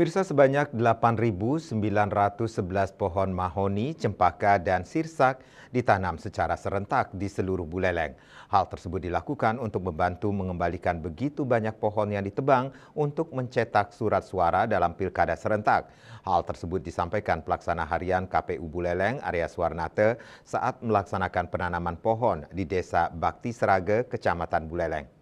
Pemirsa, sebanyak 8.911 pohon mahoni, cempaka, dan sirsak ditanam secara serentak di seluruh Buleleng. Hal tersebut dilakukan untuk membantu mengembalikan begitu banyak pohon yang ditebang untuk mencetak surat suara dalam pilkada serentak. Hal tersebut disampaikan pelaksana harian KPU Buleleng, Arya Suarnate, saat melaksanakan penanaman pohon di Desa Bakti Serage, Kecamatan Buleleng.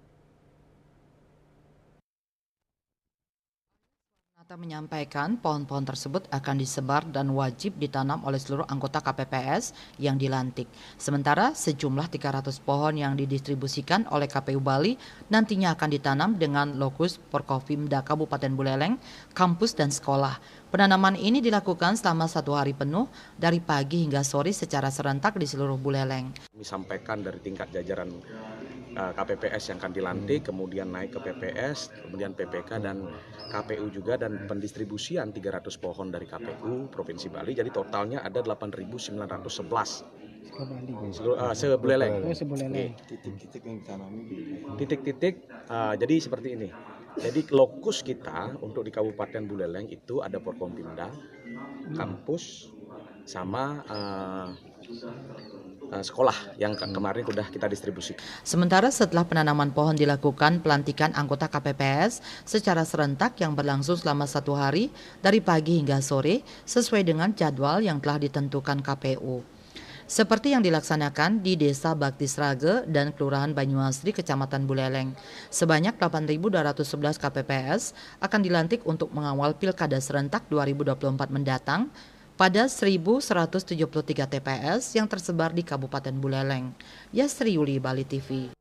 Nata menyampaikan pohon-pohon tersebut akan disebar dan wajib ditanam oleh seluruh anggota KPPS yang dilantik. Sementara sejumlah 300 pohon yang didistribusikan oleh KPU Bali nantinya akan ditanam dengan lokus Porkopimda Kabupaten Buleleng, kampus dan sekolah. Penanaman ini dilakukan selama 1 hari penuh dari pagi hingga sore secara serentak di seluruh Buleleng. Kami sampaikan dari tingkat jajaran KPPS yang akan dilantik, kemudian naik ke PPS, kemudian PPK dan KPU juga, dan pendistribusian 300 pohon dari KPU Provinsi Bali. Jadi totalnya ada 8.911 se-Buleleng. Titik-titik yang ditanami. Titik-titik, jadi seperti ini. Jadi lokus kita untuk di Kabupaten Buleleng itu ada Porkompimda, kampus, sama sekolah yang kemarin sudah kita distribusikan. Sementara setelah penanaman pohon dilakukan pelantikan anggota KPPS secara serentak yang berlangsung selama 1 hari dari pagi hingga sore sesuai dengan jadwal yang telah ditentukan KPU. Seperti yang dilaksanakan di Desa Bakti Serage dan Kelurahan Banyuasri, Kecamatan Buleleng. Sebanyak 8.211 KPPS akan dilantik untuk mengawal Pilkada Serentak 2024 mendatang pada 1.173 TPS yang tersebar di Kabupaten Buleleng. Yasri Yuli, Bali TV.